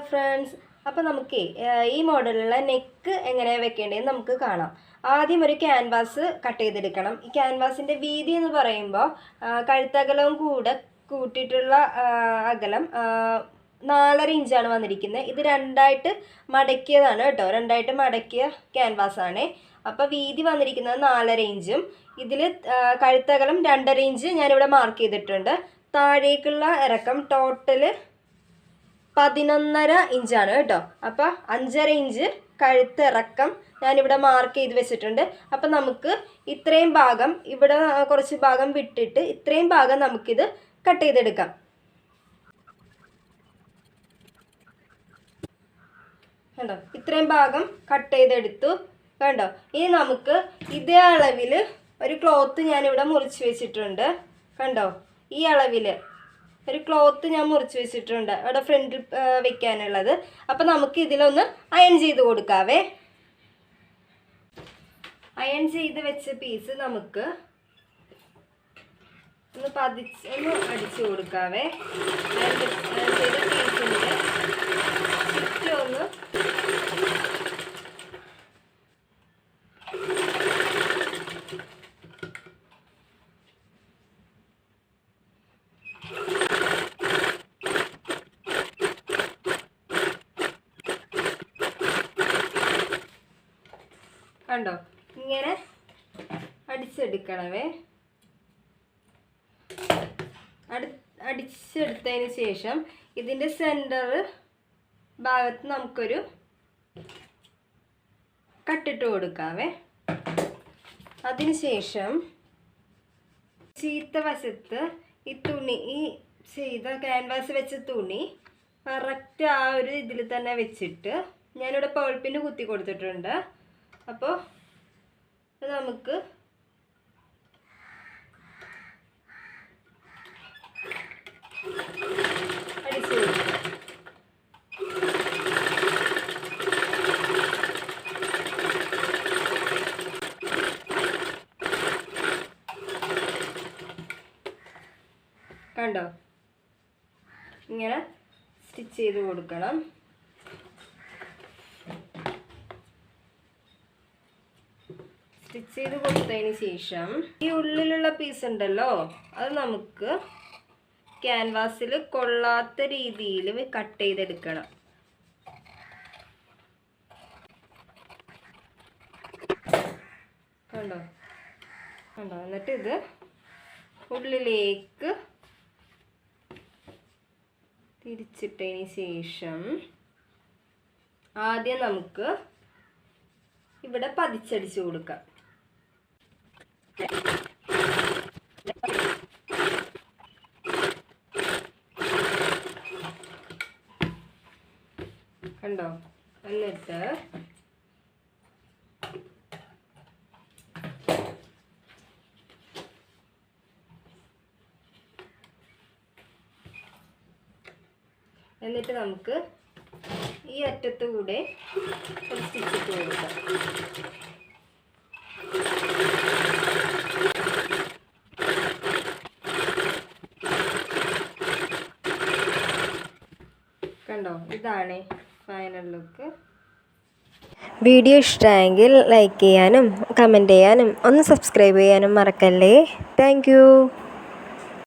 Friends, അപ്പോൾ നമുക്ക് ഈ മോഡലുള്ള നെക്ക് എങ്ങനെ വെക്കേണ്ടതെന്ന് നമുക്ക് കാണാം. ആദ്യം ഒരു ക്യാൻവാസ് കട്ട് ചെയ്തെടുക്കണം. ഈ ക്യാൻവാസിൻ്റെ വീതി എന്ന് പറയുമ്പോൾ കഴുത്തകലവും കൂടെ കൂട്ടിയിട്ടുള്ള അകലം 4.5 ഇഞ്ചാണ് വന്നിരിക്കുന്നത്. ഇത് രണ്ടായിട്ട് മടക്കിയതാണ് കേട്ടോ, രണ്ടായിട്ട് മടക്കിയ ക്യാൻവാസാണ്. അപ്പോൾ വീതി വന്നിരിക്കുന്നത് 4.5 ഇഞ്ചും ഇതിൽ കഴുത്തകലം 2.5 ഇഞ്ച് ഞാനിവിടെ മാർക്ക് ചെയ്തിട്ടുണ്ട്. താഴേക്കുള്ള ഇറക്കം ടോട്ടൽ 11.5 ഇഞ്ചാണ് കേട്ടോ. അപ്പോൾ 5.5 ഇഞ്ച് കഴുത്തിറക്കം ഞാനിവിടെ മാർക്ക് ചെയ്ത് വെച്ചിട്ടുണ്ട്. അപ്പം നമുക്ക് ഇത്രയും ഭാഗം, ഇവിടെ കുറച്ച് ഭാഗം വിട്ടിട്ട് ഇത്രയും ഭാഗം നമുക്കിത് കട്ട് ചെയ്തെടുക്കാം. കണ്ടോ, ഇത്രയും ഭാഗം കട്ട് ചെയ്തെടുത്തു. കണ്ടോ, ഇനി നമുക്ക് ഇതേ അളവിൽ ഒരു ക്ലോത്ത് ഞാനിവിടെ മുറിച്ച് വെച്ചിട്ടുണ്ട്. കണ്ടോ, ഈ അളവിൽ ഒരു ക്ലോത്ത് ഞാൻ മുറിച്ച് വെച്ചിട്ടുണ്ട് അവിടെ ഫ്രണ്ടിൽ വെക്കാനുള്ളത്. അപ്പം നമുക്ക് ഇതിലൊന്ന് അയൺ ചെയ്ത് കൊടുക്കാവേ. അയൺ ചെയ്ത് വെച്ച പീസ് നമുക്ക് ഒന്ന് അടിച്ചു കൊടുക്കാവേ. അയൺ ചെയ്ത പീസിൻ്റെ ചുറ്റും ഒന്ന് കണ്ടോ, ഇങ്ങനെ അടിച്ചെടുക്കണമേ. അടിച്ചെടുത്തതിന് ശേഷം ഇതിൻ്റെ സെൻറ്റർ ഭാഗത്ത് നമുക്കൊരു കട്ടിട്ട് കൊടുക്കാവേ. അതിനുശേഷം ചീത്ത വശത്ത് ഈ തുണി, ഈ ചെയ്ത ക്യാൻവാസ് വെച്ച തുണി കറക്റ്റ് ആ ഒരു ഇതിൽ തന്നെ വെച്ചിട്ട് ഞാനിവിടെ പേൾപ്പിന് കുത്തി കൊടുത്തിട്ടുണ്ട്. അപ്പോൾ നമുക്ക് അടിച്ചു കൊടുക്കാം. കണ്ടോ, ഇങ്ങനെ സ്റ്റിച്ച് ചെയ്ത് കൊടുക്കണം. സ്റ്റിച്ച് ചെയ്ത് കൊടുത്തതിന് ശേഷം ഈ ഉള്ളിലുള്ള പീസ് ഉണ്ടല്ലോ, അത് നമുക്ക് ക്യാൻവാസിൽ കൊള്ളാത്ത രീതിയിൽ കട്ട് ചെയ്തെടുക്കണം. കണ്ടോ കണ്ടോ, എന്നിട്ട് ഇത് ഉള്ളിലേക്ക് തിരിച്ചിട്ടതിന് ശേഷം ആദ്യം നമുക്ക് ഇവിടെ പതിച്ചടിച്ചു കൊടുക്കാം. കണ്ടോ, എന്നിട്ട് നമുക്ക് ഈ അറ്റത്ത് കൂടെ ഒരു സ്റ്റിച്ച് ഇട്ട് കൊടുക്കാം. കണ്ടോ, ഇതാണ് ഫൈനൽ ലുക്ക്. വീഡിയോ ഇഷ്ടമായെങ്കിൽ ലൈക്ക് ചെയ്യാനും കമൻറ്റ് ചെയ്യാനും ഒന്ന് സബ്സ്ക്രൈബ് ചെയ്യാനും മറക്കല്ലേ. താങ്ക്